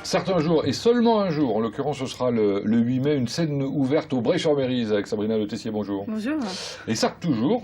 certains jours, et seulement un jour, en l'occurrence ce sera le 8 mai, une scène ouverte au Bray-sur-Mérise avec Sabrina Le Tessier, bonjour. Bonjour. Et ça toujours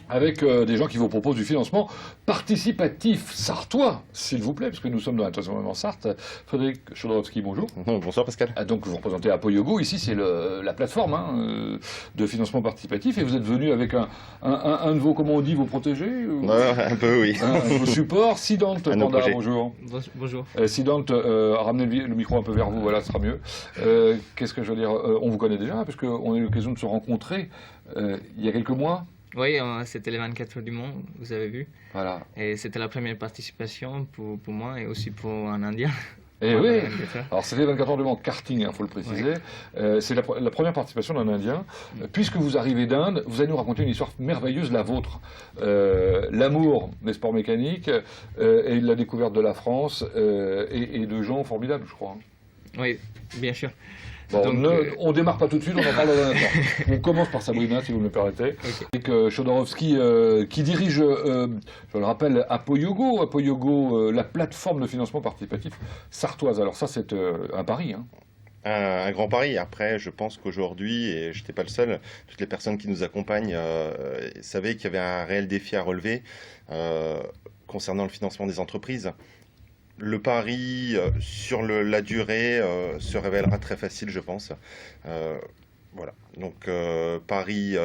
avec des gens qui vous proposent du financement participatif sartois, s'il vous plaît, parce que nous sommes dans l'Association Sarthe. Frédéric Chodorowski, bonjour. Bonsoir Pascal. Donc vous représentez Apoyogo, ici c'est la plateforme de financement participatif, et vous êtes venu avec un de vos, comment on dit, vos protégés Un peu, oui. Un de vos supports, Sidant Panda, projets. bonjour. Bonjour. Sidant, ramenez le micro un peu vers vous, voilà, ce sera mieux. Qu'est-ce que je veux dire, on vous connaît déjà, parce qu'on a eu l'occasion de se rencontrer il y a quelques mois. Oui, c'était les 24 heures du Mans, vous avez vu. Voilà. Et c'était la première participation pour moi et aussi pour un Indien. Et oui, alors c'était 24 heures de Mans karting, il faut le préciser. Oui. C'est la première participation d'un Indien. Puisque vous arrivez d'Inde, vous allez nous raconter une histoire merveilleuse, la vôtre. L'amour des sports mécaniques et la découverte de la France et de gens formidables, je crois. Oui, bien sûr. Bon, donc, on démarre pas tout de suite, on en parle dans un instant. On commence par Sabrina, si vous me le permettez. Okay. Avec Chodorowski, qui dirige, je le rappelle, Apoyogo, la plateforme de financement participatif sartoise. Alors ça, c'est un pari. Hein. Un grand pari. Après, je pense qu'aujourd'hui, et je n'étais pas le seul, toutes les personnes qui nous accompagnent savaient qu'il y avait un réel défi à relever concernant le financement des entreprises. Le pari sur la durée se révélera très facile, je pense. Voilà. Donc, pari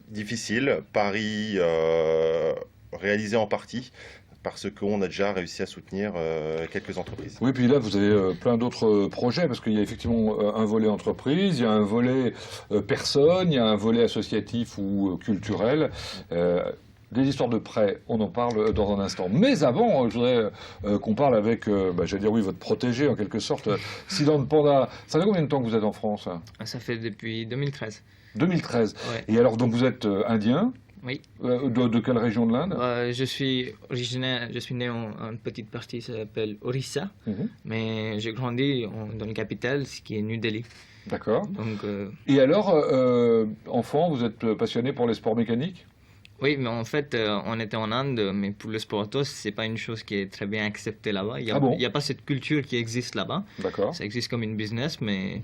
difficile, pari réalisé en partie, parce qu'on a déjà réussi à soutenir quelques entreprises. Oui, puis là, vous avez plein d'autres projets, parce qu'il y a effectivement un volet entreprise, il y a un volet personne, il y a un volet associatif ou culturel. Des histoires de prêts, on en parle dans un instant. Mais avant, je voudrais qu'on parle avec, j'allais dire oui, votre protégé en quelque sorte, Sidant Panda. Ça fait combien de temps que vous êtes en France? Ça fait depuis 2013. 2013. Ouais. Et alors, donc vous êtes indien? Oui. De quelle région de l'Inde? Je suis né en une petite partie qui s'appelle Orissa, mais j'ai grandi dans la capitale, ce qui est New Delhi. D'accord. Donc, Et alors, enfant, vous êtes passionné pour les sports mécaniques? Oui, mais en fait, on était en Inde, mais pour le sport auto, c'est pas une chose qui est très bien acceptée là-bas. Il n'y a pas cette culture qui existe là-bas. D'accord. Ça existe comme une business, mais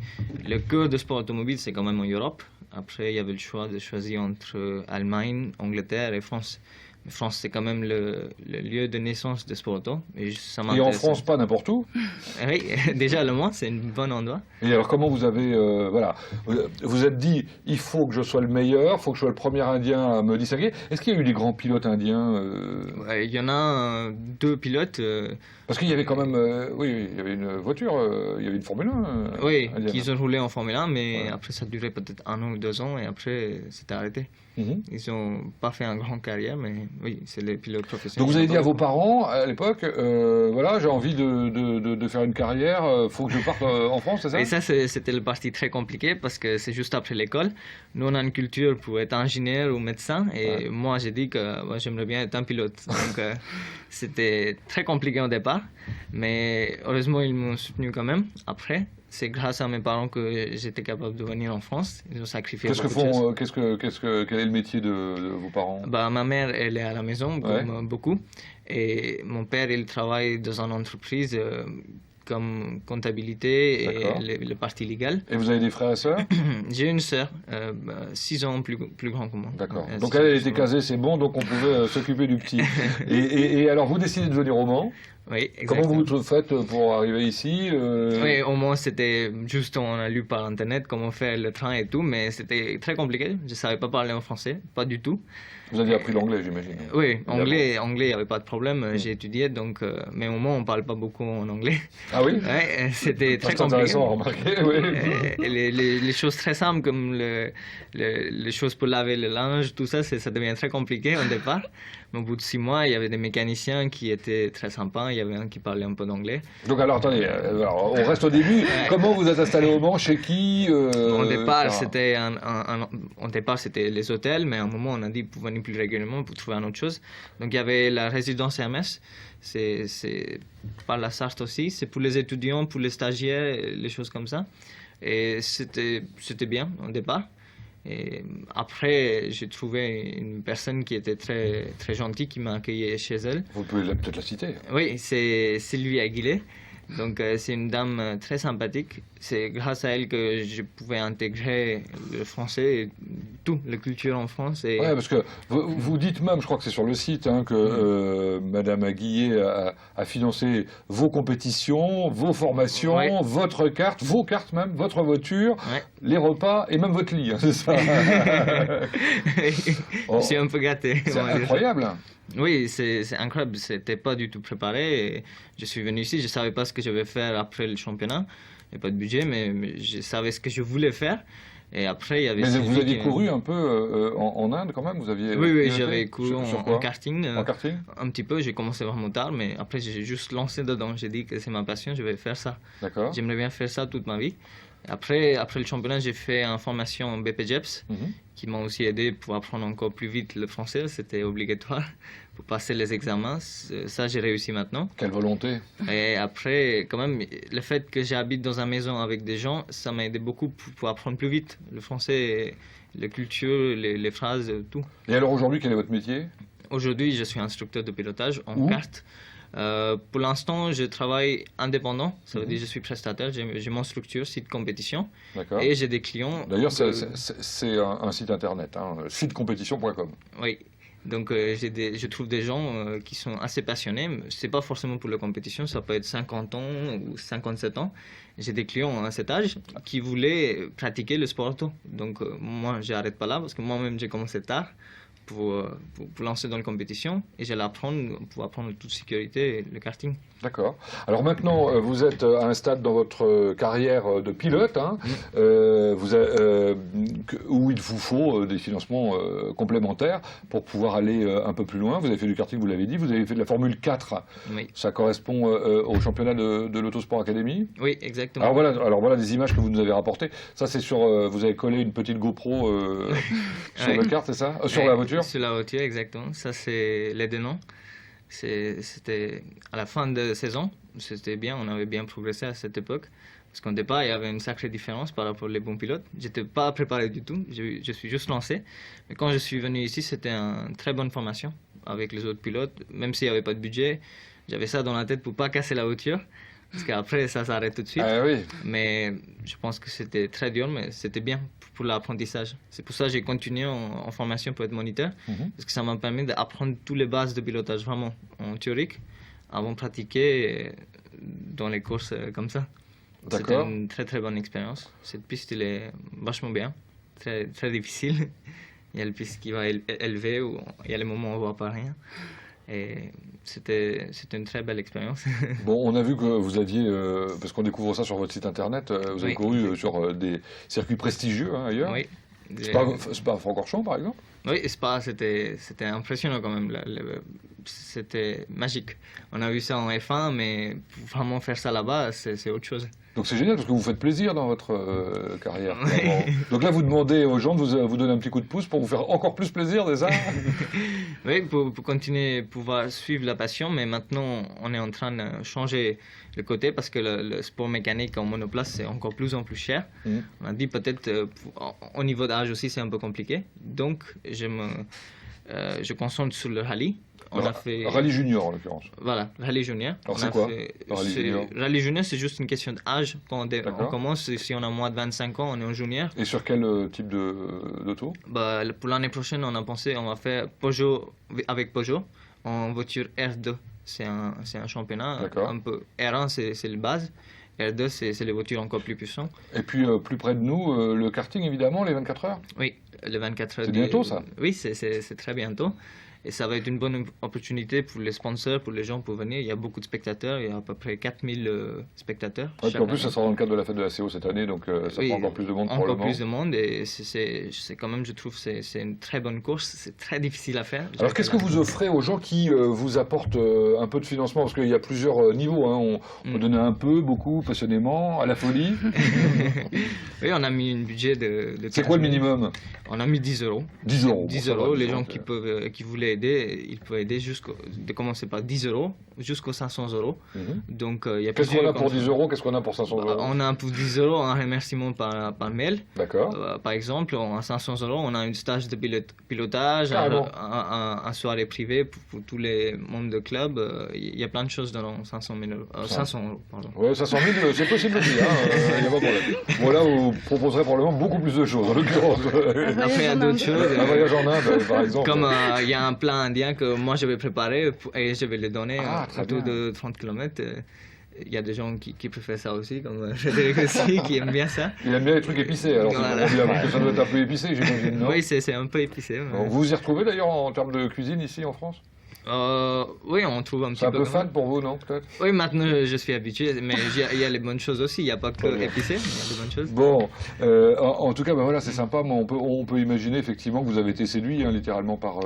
le cœur de sport automobile, c'est quand même en Europe. Après, il y avait le choix de choisir entre Allemagne, Angleterre et France. Mais France, c'est quand même le lieu de naissance de sport auto. Et en France, pas n'importe où? Oui, déjà Le Mans, c'est un bon endroit. Et alors, comment vous avez... voilà, vous êtes dit, il faut que je sois le meilleur, il faut que je sois le premier Indien à me distinguer. Est-ce qu'il y a eu des grands pilotes indiens Il y en a deux pilotes. Parce qu'il y avait quand même... oui, il y avait une voiture, il y avait une Formule 1 oui, indienne. qu'ils ont roulé en Formule 1, mais après, ça durait peut-être 1 an ou 2 ans, et après, c'était arrêté. Ils n'ont pas fait une grande carrière, mais oui, c'est les pilotes professionnels. Donc vous avez dit à vos parents, à l'époque, voilà, j'ai envie de faire une carrière, faut que je parte en France, c'est ça? Et ça, c'était le parti très compliqué, parce que c'est juste après l'école. Nous, on a une culture pour être ingénieur ou médecin, et moi, j'ai dit que j'aimerais bien être un pilote. Donc, c'était très compliqué au départ, mais heureusement, ils m'ont soutenu quand même. Après, c'est grâce à mes parents que j'étais capable de venir en France. Ils ont sacrifié beaucoup de choses. Quel est le métier de vos parents? Ma mère, elle est à la maison, comme beaucoup. Et mon père, il travaille dans une entreprise comme comptabilité et le parti légal. Et vous avez des frères et sœurs? J'ai une sœur, 6 ans plus grande que moi. D'accord. Donc elle était casée, c'est bon, donc on pouvait s'occuper du petit. et alors vous décidez de venir au Mans? Oui, exactement. Comment vous faites pour arriver ici? Oui, au Mans, c'était juste, on a lu par Internet comment faire le train et tout, mais c'était très compliqué. Je ne savais pas parler en français, pas du tout. Vous avez appris l'anglais, j'imagine. Oui, anglais, il n'y avait pas de problème. J'ai étudié, donc, mais au Mans, on ne parle pas beaucoup en anglais. Ah oui? Ouais, c'était très compliqué. C'est intéressant à remarquer, oui. Les choses très simples, comme les choses pour laver le linge, tout ça, ça devient très compliqué au départ. Mais au bout de 6 mois, il y avait des mécaniciens qui étaient très sympas. Il y avait un qui parlait un peu d'anglais. Donc alors, attendez, on reste au début. Comment vous êtes installé au Mans? Chez qui Au départ, c'était les hôtels, mais à un moment, on a dit pour venir plus régulièrement pour trouver une autre chose. Donc il y avait la résidence Hermès. C'est par la Sarthe aussi. C'est pour les étudiants, pour les stagiaires, les choses comme ça. Et c'était bien au départ. Et après, j'ai trouvé une personne qui était très, très gentille qui m'a accueilli chez elle. Vous pouvez peut-être la citer. Oui, c'est Sylvie Aguilé. Donc, c'est une dame très sympathique. C'est grâce à elle que je pouvais intégrer le français et toute la culture en France. Et... Ouais, parce que vous dites même, je crois que c'est sur le site, hein, que Madame Aguillet a financé vos compétitions, vos formations, Ouais. votre carte, vos cartes même, votre voiture, Ouais. les repas et même votre lit, hein, c'est ça. Je suis un peu gâté. C'est on va dire. incroyable. Oui, c'est incroyable. C'était pas du tout préparé. Et je suis venu ici, je savais pas ce que je vais faire après le championnat. Il n'y a pas de budget, mais je savais ce que je voulais faire. Et après, il y avait. Mais Sylvie vous aviez qui- couru un peu en Inde quand même, vous aviez. Oui, piloté j'avais couru sur en quoi karting. En karting. Un petit peu, j'ai commencé vraiment tard, mais après, j'ai juste lancé dedans. J'ai dit que c'est ma passion, je vais faire ça. D'accord. J'aimerais bien faire ça toute ma vie. Après le championnat, j'ai fait une formation en BPJEPS Mhm. qui m'a aussi aidé pour apprendre encore plus vite le français. C'était obligatoire pour passer les examens. Ça, j'ai réussi maintenant. Quelle volonté. Et après, quand même, le fait que j'habite dans une maison avec des gens, ça m'a aidé beaucoup pour apprendre plus vite le français, la culture, les phrases, tout. Et alors aujourd'hui, quel est votre métier? Aujourd'hui, je suis instructeur de pilotage en Où? kart. Pour l'instant, je travaille indépendant. Ça veut Mhm. dire que je suis prestataire. J'ai mon structure, site compétition. D'accord. Et j'ai des clients. D'ailleurs, que- c'est un site internet, hein, sitecompétition.com. Oui. Donc, je trouve des gens qui sont assez passionnés. C'est pas forcément pour la compétition, ça peut être 50 ans ou 57 ans. J'ai des clients à cet âge qui voulaient pratiquer le sport auto. Donc, moi, j'arrête pas là parce que moi-même, j'ai commencé tard pour lancer dans la compétition et j'allais apprendre pour apprendre toute sécurité le karting. D'accord. Alors maintenant, vous êtes à un stade dans votre carrière de pilote, hein, où il vous faut des financements complémentaires pour pouvoir aller un peu plus loin. Vous avez fait du karting, vous l'avez dit, vous avez fait de la Formule 4. Oui, Ça correspond au championnat de l'Autosport Academy. oui, exactement. Alors voilà des images que vous nous avez rapportées. Ça, c'est sur. Vous avez collé une petite GoPro sur Ouais. le kart, c'est ça? Sur Ouais, la voiture? Sur la voiture, exactement. Ça, c'est les deux noms. C'était à la fin de saison. C'était bien, on avait bien progressé à cette époque. Parce qu'au départ, il y avait une sacrée différence par rapport aux bons pilotes. J'étais pas préparé du tout, je suis juste lancé. Mais quand je suis venu ici, c'était une très bonne formation avec les autres pilotes. Même s'il n'y avait pas de budget, j'avais ça dans la tête pour pas casser la voiture. Parce qu'après, ça s'arrête tout de suite. Ah oui. Mais je pense que c'était très dur, mais c'était bien pour l'apprentissage. C'est pour ça que j'ai continué en formation pour être moniteur, Mhm. parce que ça m'a permis d'apprendre toutes les bases de pilotage vraiment en théorique, avant de pratiquer dans les courses comme ça. C'était D'accord. une très très bonne expérience. Cette piste, elle est vachement bien, très, très difficile. Il y a la piste qui va élever, où il y a les moments où on ne voit pas rien. Et c'était une très belle expérience. Bon, on a vu que vous aviez, parce qu'on découvre ça sur votre site internet, vous avez Oui. couru sur des circuits prestigieux hein, ailleurs. Oui. Spa-Francorchamps, par exemple. Oui, Spa, c'était impressionnant quand même. C'était magique. On a vu ça en F1, mais pour vraiment faire ça là-bas, c'est autre chose. Donc c'est génial parce que vous faites plaisir dans votre carrière. Oui. Vraiment. Donc là, vous demandez aux gens de vous donner un petit coup de pouce pour vous faire encore plus plaisir, c'est ça? Oui, pour continuer, pouvoir suivre la passion, mais maintenant, on est en train de changer le côté parce que le sport mécanique en monoplace, c'est encore plus en plus cher. Mhm. On a dit peut-être au niveau d'âge aussi, c'est un peu compliqué. Donc, je concentre sur le rallye. On a fait... Rallye junior en l'occurrence. Voilà, rallye junior. Alors, On c'est a quoi, fait- le rallye junior Rallye junior, c'est juste une question d'âge. Quand on D'accord. commence, si on a moins de 25 ans, on est en junior. Et sur quel type d'auto? Bah, pour l'année prochaine, on a pensé, on va faire Peugeot avec Peugeot en voiture R2. C'est un championnat D'accord. un peu. R1, c'est le base. R2, c'est les voitures encore plus puissantes. Et puis plus près de nous, le karting évidemment, les 24 heures. Oui, le 24 heures. C'est bientôt, ça? Oui, c'est très bientôt. Et ça va être une bonne opportunité pour les sponsors, pour les gens pour venir. Il y a beaucoup de spectateurs, il y a à peu près 4000 spectateurs. Ouais, puis chaque en plus, année. ça sera dans le cadre de la fête de la CO cette année, donc ça Oui, prend encore plus de monde encore probablement. plus de monde et c'est quand même, je trouve, c'est une très bonne course. C'est très difficile à faire. Alors qu'est-ce que vous offrez aux gens qui vous apportent un peu de financement? Parce qu'il y a plusieurs niveaux, hein. On peut donner un peu, beaucoup, passionnément, à la folie. Oui, on a mis un budget de C'est 15 quoi le 000. minimum? On a mis 10 euros. 10 euros. 10 Bon, ça va, euros, les 10 gens euros, qui voulaient il peut aider de commencer par 10 euros jusqu'aux 500 euros. Donc, il y a Qu'est-ce qu'on a plusieurs pour concepts. 10 euros? Qu'est-ce qu'on a pour 500 euros? On a pour 10 euros un remerciement par mail. D'accord. Par exemple, à 500 euros, on a une stage de pilotage, Carrément. un soirée privée pour tous les membres de club. Il y a plein de choses dans 500 euros. 500 euros, pardon. Ouais, 500 000, c'est possible aussi, hein, y a pas de problème. Bon, là, vous proposerez probablement beaucoup plus de choses, en l'occurrence. Après, il y a d'autres choses. Un voyage en Inde, par exemple. Comme il y a un plat indien que moi je vais préparer et je vais le donner très autour bien. de 30 km. Il y a des gens qui préfèrent ça aussi, comme Frédéric aussi, qui aime bien ça. Il aime bien les trucs épicés, alors Voilà. c'est bien, parce que ça doit être un peu épicé, j'imagine, non? Oui, c'est un peu épicé. Mais... Bon, vous vous y retrouvez d'ailleurs en termes de cuisine ici en France? Oui, on trouve un petit C'est un peu. peu quand fade même. pour vous, non, peut-être? Oui, maintenant je suis habitué, mais il y a les bonnes choses aussi. Il n'y a pas que Très bien. épicé, il y a des bonnes choses. Bon, en tout cas, ben voilà, c'est sympa, mais on peut imaginer effectivement que vous avez été séduit, hein, littéralement, par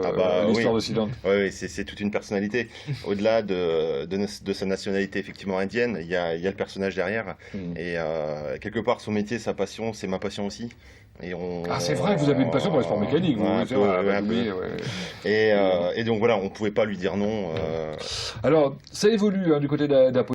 l'histoire oui. de Siddhant. Oui, c'est toute une personnalité. Au-delà de sa nationalité effectivement indienne, il y a le personnage derrière. Et quelque part, son métier, sa passion, c'est ma passion aussi. Ah, c'est vrai, vous avez une passion pour les sports mécaniques, vous, Ouais, c'est un peu, vrai, ouais, un oublié, peu. ouais. Et donc voilà, on ne pouvait pas lui dire non. Alors, ça évolue hein, du côté d'Apollon.